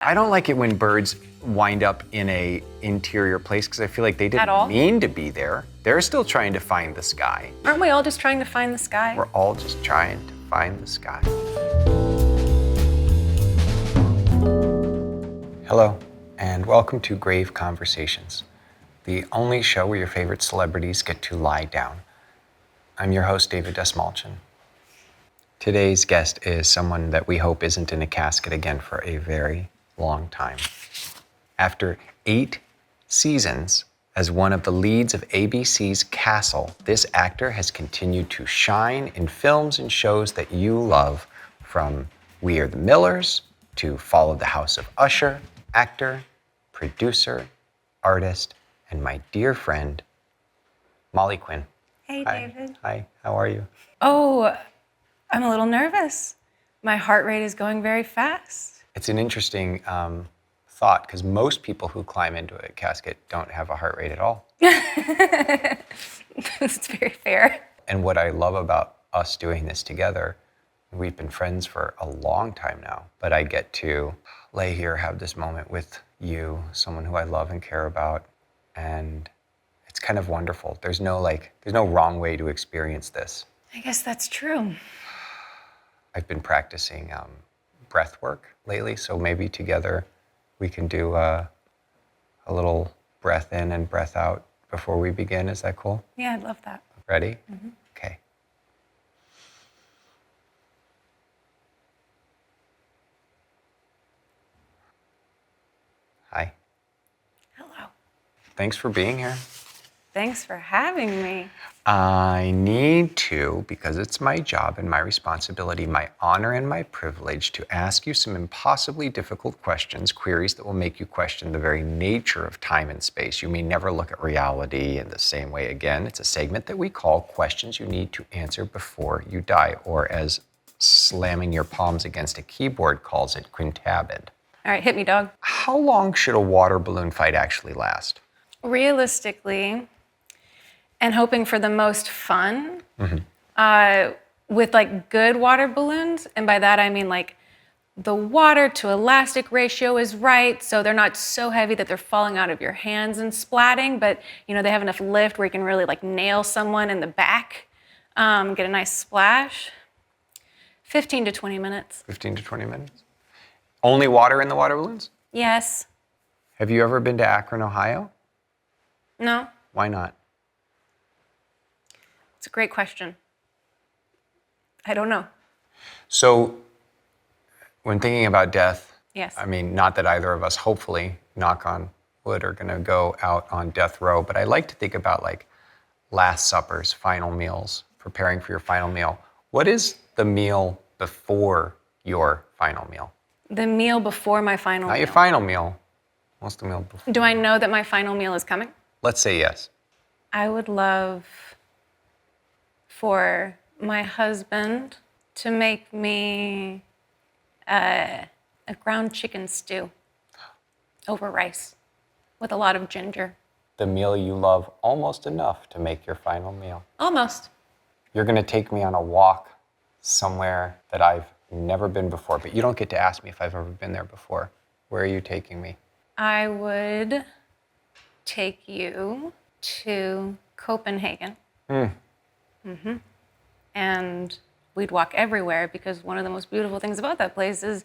I don't like it when birds wind up in a interior place because I feel like they didn't mean to be there. They're still trying to find the sky. Aren't we all just trying to find the sky? We're all just trying to find the sky. Hello, and welcome to Grave Conversations, the only show where your favorite celebrities get to lie down. I'm your host, David Dastmalchian. Today's guest is someone that we hope isn't in a casket again for a very long time. After 8 seasons as one of the leads of ABC's Castle, this actor has continued to shine in films and shows that you love, from We Are the Millers to Follow the House of Usher. Actor, producer, artist, and my dear friend, Molly Quinn. Hey, Hi. David. Hi, how are you? Oh, I'm a little nervous. My heart rate is going very fast. It's an interesting thought, because most people who climb into a casket don't have a heart rate at all. It's very fair. And what I love about us doing this together, we've been friends for a long time now, but I get to lay here, have this moment with you, someone who I love and care about, and it's kind of wonderful. There's no wrong way to experience this. I guess that's true. I've been practicing breath work lately, so maybe together we can do a little breath in and breath out before we begin. Is that cool? Yeah, I'd love that. Ready? Mm-hmm. Okay. Hi. Hello. Thanks for being here. Thanks for having me. I need to, because it's my job and my responsibility, my honor and my privilege, to ask you some impossibly difficult questions, queries that will make you question the very nature of time and space. You may never look at reality in the same way again. It's a segment that we call Questions You Need to Answer Before You Die, or as slamming your palms against a keyboard calls it, Quintabid. All right, hit me, dog. How long should a water balloon fight actually last? Realistically, and hoping for the most fun, with like good water balloons, and by that I mean like the water to elastic ratio is right, so they're not so heavy that they're falling out of your hands and splatting, but you know, they have enough lift where you can really like nail someone in the back, get a nice splash. 15 to 20 minutes. 15 to 20 minutes? Only water in the water balloons? Yes. Have you ever been to Akron, Ohio? No. Why not? It's a great question. I don't know. So, when thinking about death, Yes. I mean, not that either of us, hopefully, knock on wood, are gonna go out on death row, but I like to think about like last suppers, final meals, preparing for your final meal. What is the meal before your final meal? The meal before my final meal. Not your final meal. What's the meal before? Do I know that my final meal is coming? Let's say yes. I would love for my husband to make me a ground chicken stew over rice with a lot of ginger. The meal you love almost enough to make your final meal. Almost. You're gonna take me on a walk somewhere that I've never been before, but you don't get to ask me if I've ever been there before. Where are you taking me? I would take you to Copenhagen. And we'd walk everywhere, because one of the most beautiful things about that place is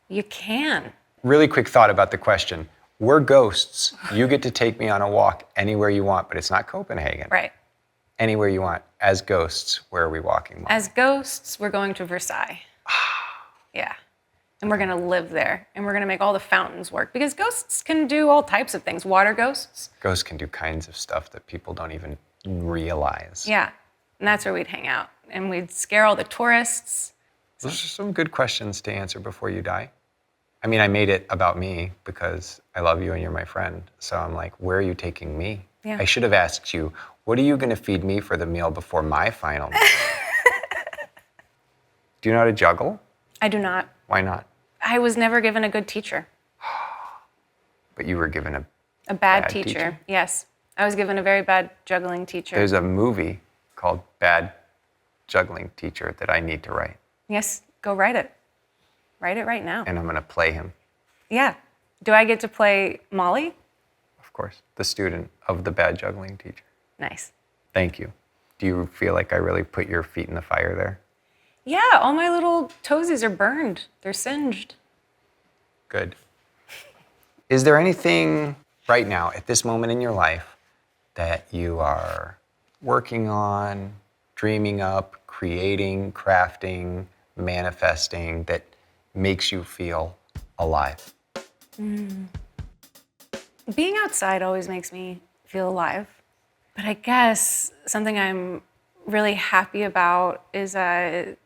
you can. Really quick thought about the question. We're ghosts. You get to take me on a walk anywhere you want, but it's not Copenhagen. Right. Anywhere you want. As ghosts, where are we walking, Mom? As ghosts, we're going to Versailles. Yeah. And we're gonna live there, and we're gonna make all the fountains work, because ghosts can do all types of things. Water ghosts. Ghosts can do kinds of stuff that people don't even realize. Yeah. And that's where we'd hang out. And we'd scare all the tourists. Those are some good questions to answer before you die. I mean, I made it about me because I love you and you're my friend. So I'm like, where are you taking me? Yeah. I should have asked you, what are you going to feed me for the meal before my final meal? Do you know how to juggle? I do not. Why not? I was never given a good teacher. But you were given A bad teacher. Yes. I was given a very bad juggling teacher. There's a movie called Bad Juggling Teacher that I need to write. Yes, go write it. Write it right now. And I'm going to play him. Yeah. Do I get to play Molly? Of course, the student of the bad juggling teacher. Nice. Thank you. Do you feel like I really put your feet in the fire there? Yeah, all my little toesies are burned. They're singed. Good. Is there anything right now, at this moment in your life, that you are working on, dreaming up, creating, crafting, manifesting that makes you feel alive? Being outside always makes me feel alive. But I guess something I'm really happy about is I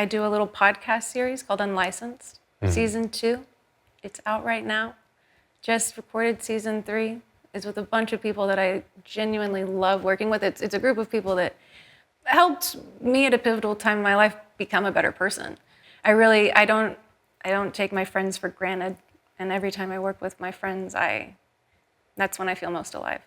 do a little podcast series called Unlicensed, Season 2. It's out right now. Just recorded Season 3. It's with a bunch of people that I genuinely love working with. It's a group of people that helped me at a pivotal time in my life become a better person. I don't take my friends for granted. And every time I work with my friends, that's when I feel most alive.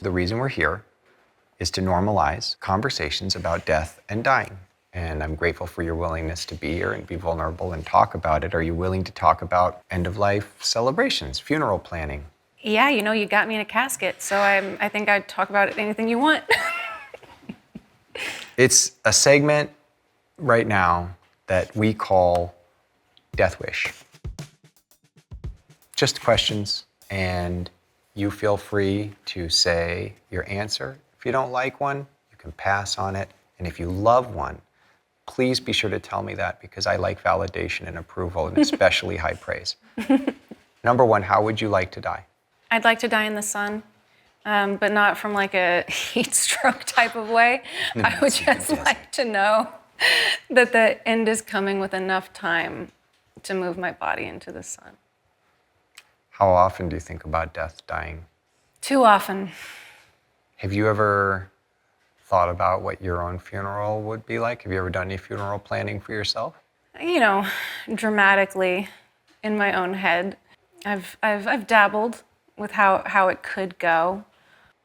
The reason we're here is to normalize conversations about death and dying. And I'm grateful for your willingness to be here and be vulnerable and talk about it. Are you willing to talk about end-of-life celebrations, funeral planning? Yeah, you got me in a casket, so I think I'd talk about anything you want. It's a segment right now that we call Death Wish. Just questions, and you feel free to say your answer. If you don't like one, you can pass on it. And if you love one, please be sure to tell me that, because I like validation and approval, and especially high praise. Number one, how would you like to die? I'd like to die in the sun, but not from like a heat stroke type of way. I would just like to know that the end is coming with enough time to move my body into the sun. How often do you think about death, dying? Too often. Have you ever thought about what your own funeral would be like? Have you ever done any funeral planning for yourself? Dramatically in my own head. I've dabbled with how it could go.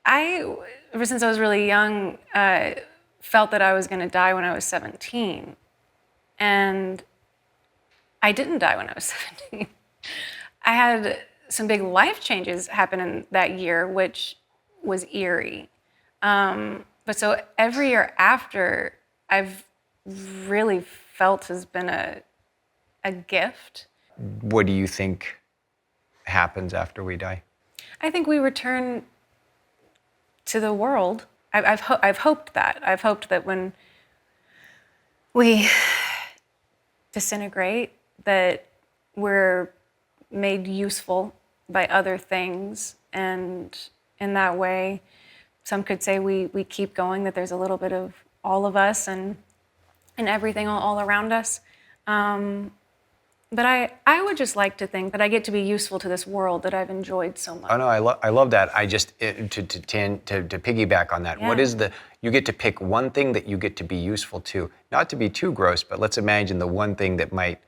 Ever since I was really young, felt that I was going to die when I was 17. And I didn't die when I was 17. I had some big life changes happen in that year, which was eerie. But so every year after, I've really felt has been a gift. What do you think happens after we die? I think we return to the world. I've hoped that. I've hoped that when we disintegrate, that we're made useful by other things, and in that way, some could say we keep going, that there's a little bit of all of us and everything all around us. But I would just like to think that I get to be useful to this world that I've enjoyed so much. Oh no, I love that. To piggyback on that, Yeah. what is you get to pick one thing that you get to be useful to, not to be too gross, but let's imagine the one thing that might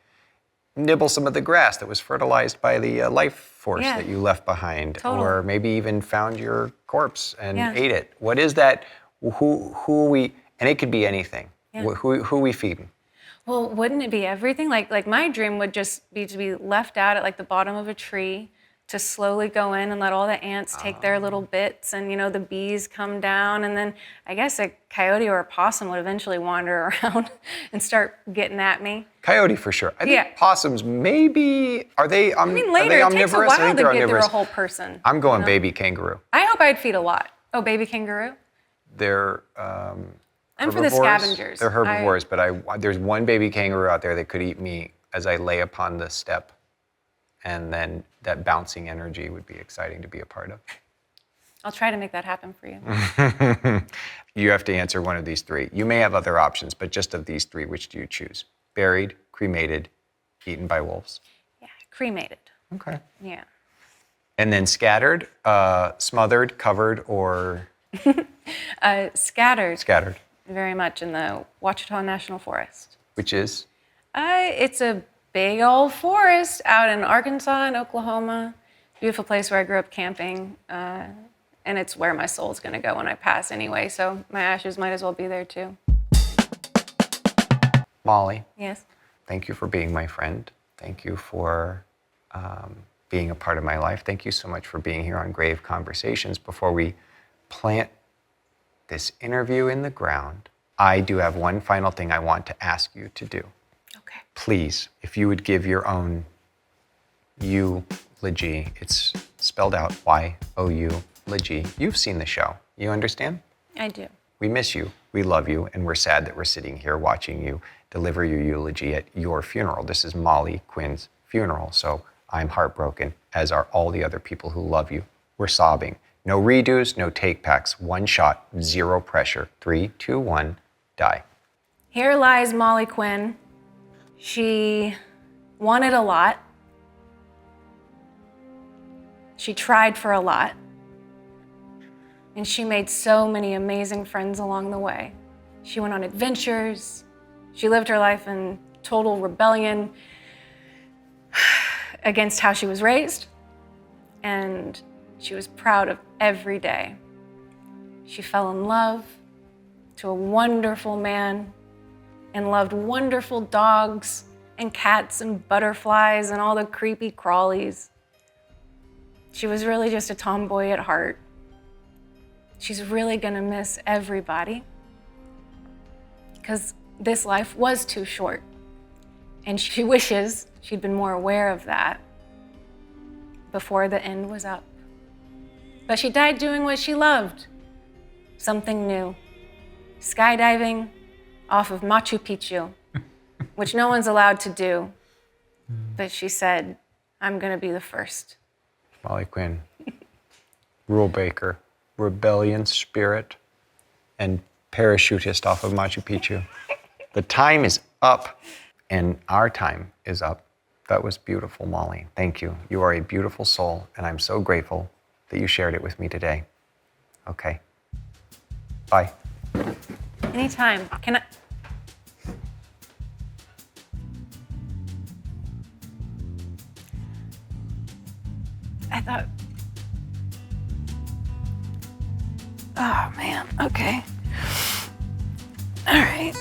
nibble some of the grass that was fertilized by the life force Yeah. that you left behind, Totally. or maybe even found your corpse and Yeah. ate it. What is that? Who are we? And it could be anything. Yeah. Who are we feeding? Well, wouldn't it be everything? Like my dream would just be to be left out at like the bottom of a tree, to slowly go in and let all the ants take their little bits, and the bees come down, and then I guess a coyote or a possum would eventually wander around and start getting at me. Coyote for sure. I think Yeah. possums maybe, are they I mean, later, are they it takes a omnivorous? I while think to they're get through a omnivorous. whole person. I'm going baby kangaroo. I hope I'd feed a lot. Oh, baby kangaroo? They're I'm for the herbivores. scavengers. They're herbivores, but there's one baby kangaroo out there that could eat me as I lay upon the step, and then that bouncing energy would be exciting to be a part of. I'll try to make that happen for you. You have to answer one of these three. You may have other options, but just of these three, which do you choose? Buried, cremated, eaten by wolves. Yeah, cremated. Okay. Yeah. And then scattered, smothered, covered, or Scattered scattered, very much in the Ouachita National Forest. which is? It's a big old forest out in Arkansas and Oklahoma. Beautiful place where I grew up camping. And it's where my soul's going to go when I pass anyway. So my ashes might as well be there too. Molly, Yes. thank you for being my friend. Thank you for being a part of my life. Thank you so much for being here on Grave Conversations. Before we plant this interview in the ground, I do have one final thing I want to ask you to do. Okay. Please, if you would give your own eulogy. It's spelled out Y-O-U-logy. You've seen the show. You understand? I do. We miss you. We love you. And we're sad that we're sitting here watching you deliver your eulogy at your funeral. This is Molly Quinn's funeral. So I'm heartbroken, as are all the other people who love you. We're sobbing. No redos, no take backs. One shot, zero pressure. 3, 2, 1, die. Here lies Molly Quinn. She wanted a lot. She tried for a lot. And she made so many amazing friends along the way. She went on adventures. She lived her life in total rebellion against how she was raised. And she was proud of every day. She fell in love to a wonderful man and loved wonderful dogs and cats and butterflies and all the creepy crawlies. She was really just a tomboy at heart. She's really gonna miss everybody because this life was too short. And she wishes she'd been more aware of that before the end was up. But she died doing what she loved, something new. Skydiving off of Machu Picchu, which no one's allowed to do. But she said, I'm gonna be the first. Molly Quinn, rule breaker, rebellion spirit, and parachutist off of Machu Picchu. The time is up, and our time is up. That was beautiful, Molly. Thank you. You are a beautiful soul, and I'm so grateful that you shared it with me today. Okay. Bye. Anytime. Can I? I thought. Oh man. Okay. All right.